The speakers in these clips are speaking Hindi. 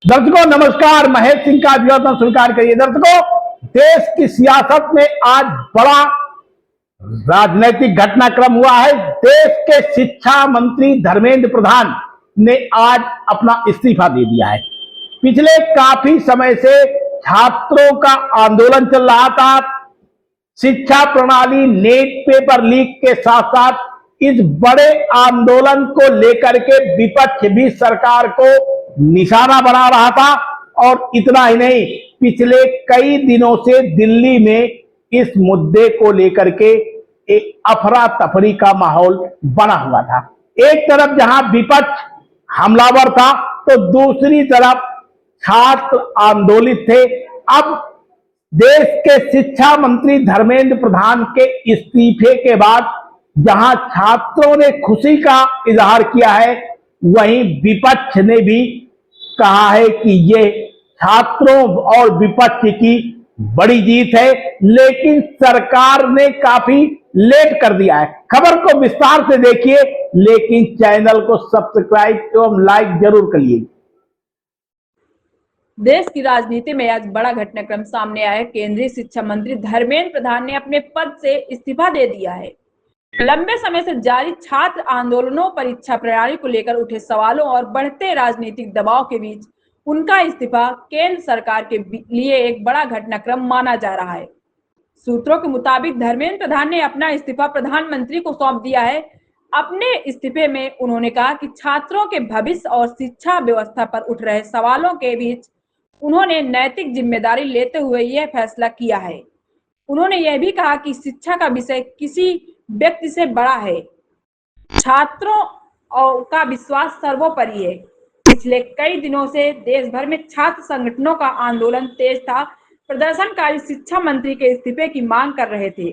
दर्शकों नमस्कार, महेश सिंह का अभिवादन स्वीकार करिए। दर्शकों, देश की सियासत में आज बड़ा राजनीतिक घटनाक्रम हुआ है। देश के शिक्षा मंत्री धर्मेंद्र प्रधान ने आज अपना इस्तीफा दे दिया है। पिछले काफी समय से छात्रों का आंदोलन चल रहा था। शिक्षा प्रणाली नेट पेपर लीक के साथ साथ इस बड़े आंदोलन को लेकर के विपक्ष भी सरकार को निशाना बना रहा था। और इतना ही नहीं, पिछले कई दिनों से दिल्ली में इस मुद्दे को लेकर के एक अफरा तफरी का माहौल बना हुआ था। एक तरफ जहां विपक्ष हमलावर था तो दूसरी तरफ छात्र आंदोलित थे। अब देश के शिक्षा मंत्री धर्मेंद्र प्रधान के इस्तीफे के बाद जहां छात्रों ने खुशी का इजहार किया है, वहीं विपक्ष ने भी कहा है कि ये छात्रों और विपक्ष की बड़ी जीत है, लेकिन सरकार ने काफी लेट कर दिया है। खबर को विस्तार से देखिए, लेकिन चैनल को सब्सक्राइब एवं लाइक जरूर करिए। देश की राजनीति में आज बड़ा घटनाक्रम सामने आया है। केंद्रीय शिक्षा मंत्री धर्मेंद्र प्रधान ने अपने पद से इस्तीफा दे दिया है। लंबे समय से जारी छात्र आंदोलनों, परीक्षा प्रणाली को लेकर उठे सवालों और बढ़ते राजनीतिक दबाव के बीच उनका इस्तीफा केंद्र सरकार के लिए एक बड़ा घटनाक्रम माना जा रहा है। सूत्रों के मुताबिक धर्मेंद्र प्रधान ने अपना इस्तीफा प्रधानमंत्री को सौंप दिया है। अपने इस्तीफे में उन्होंने कहा कि छात्रों के भविष्य और शिक्षा व्यवस्था पर उठ रहे सवालों के बीच उन्होंने नैतिक जिम्मेदारी लेते हुए यह फैसला किया है। उन्होंने यह भी कहा कि शिक्षा का विषय किसी व्यक्ति से बड़ा है, छात्रों का विश्वास सर्वोपरि है। पिछले कई दिनों से देश भर में छात्र संगठनों का आंदोलन तेज था। प्रदर्शनकारी शिक्षा मंत्री के इस्तीफे की मांग कर रहे थे।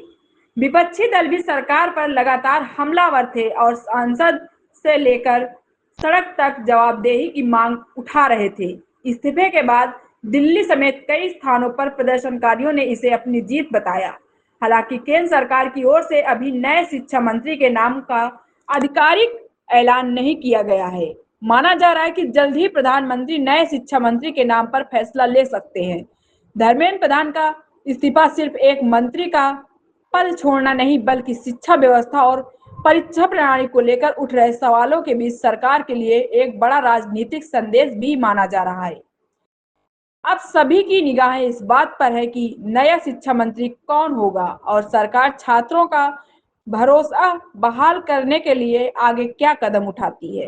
विपक्षी दल भी सरकार पर लगातार हमलावर थे और सांसद से लेकर सड़क तक जवाबदेही की मांग उठा रहे थे। इस्तीफे के बाद दिल्ली समेत कई स्थानों पर प्रदर्शनकारियों ने इसे अपनी जीत बताया। हालांकि केंद्र सरकार की ओर से अभी नए शिक्षा मंत्री के नाम का आधिकारिक ऐलान नहीं किया गया है। माना जा रहा है कि जल्द ही प्रधानमंत्री नए शिक्षा मंत्री के नाम पर फैसला ले सकते हैं। धर्मेंद्र प्रधान का इस्तीफा सिर्फ एक मंत्री का पद छोड़ना नहीं, बल्कि शिक्षा व्यवस्था और परीक्षा प्रणाली को लेकर उठ रहे सवालों के बीच सरकार के लिए एक बड़ा राजनीतिक संदेश भी माना जा रहा है। अब सभी की निगाहें इस बात पर है कि नया शिक्षा मंत्री कौन होगा और सरकार छात्रों का भरोसा बहाल करने के लिए आगे क्या कदम उठाती है।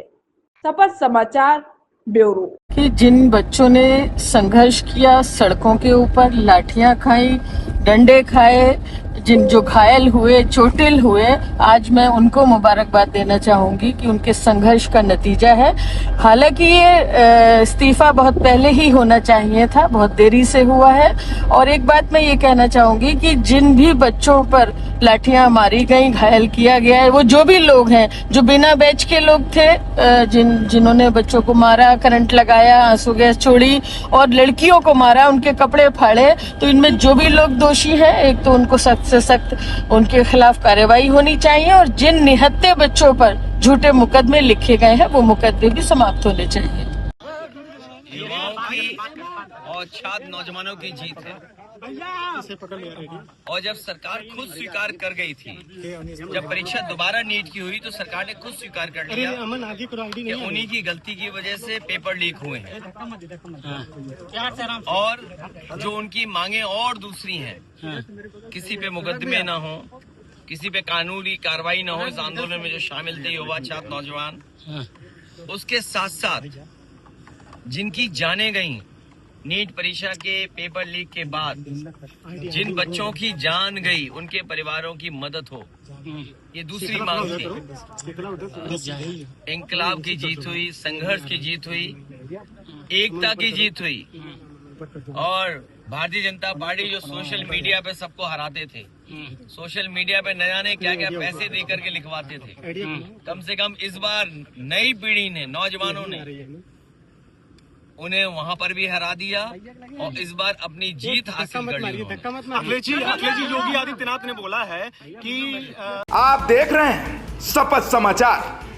सपथ समाचार ब्यूरो। कि जिन बच्चों ने संघर्ष किया, सड़कों के ऊपर लाठियां खाई, डंडे खाए, जो घायल हुए, चोटिल हुए, आज मैं उनको मुबारकबाद देना चाहूंगी कि उनके संघर्ष का नतीजा है। हालांकि ये इस्तीफा बहुत पहले ही होना चाहिए था, बहुत देरी से हुआ है। और एक बात मैं ये कहना चाहूंगी कि जिन भी बच्चों पर लाठियां मारी गई, घायल किया गया है, वो जो भी लोग हैं, जो बिना बैच के लोग थे, जिन्होंने बच्चों को मारा, करंट लगाया, आंसू गैस छोड़ी और लड़कियों को मारा, उनके कपड़े फाड़े, तो इनमें जो भी लोग दोषी हैं, एक तो उनको सख्त से सख्त उनके खिलाफ कार्रवाई होनी चाहिए और जिन निहत्थे बच्चों पर झूठे मुकदमे लिखे गए हैं, वो मुकदमे भी समाप्त होने चाहिए। युवाओं की और छात्र नौजवानों की जीत है। और जब सरकार खुद स्वीकार कर गई थी, जब परीक्षा दोबारा नीट की हुई तो सरकार ने खुद स्वीकार कर लिया कि उन्हीं की गलती की वजह से पेपर लीक हुए हैं और जो उनकी मांगे और दूसरी हैं, किसी पे मुकदमे ना हो, किसी पे कानूनी कार्रवाई ना हो इस आंदोलन में जो शामिल थे युवा, छात्र, नौजवान, उसके साथ साथ जिनकी जाने गई नीट परीक्षा के पेपर लीक के बाद, जिन बच्चों की जान गई, उनके परिवारों की मदद हो, ये दूसरी मांग थी। इंकलाब की जीत हुई, संघर्ष की जीत हुई, एकता की जीत हुई। और भारतीय जनता पार्टी जो सोशल मीडिया पे सबको हराते थे, सोशल मीडिया पे न जाने क्या क्या पैसे दे करके लिखवाते थे, कम से कम इस बार नई पीढ़ी ने, नौजवानों ने उन्हें वहां पर भी हरा दिया और इस बार अपनी जीत हासिल कर ली। अखिलेश जी योगी आदित्यनाथ ने बोला है कि आप देख रहे हैं सपथ समाचार।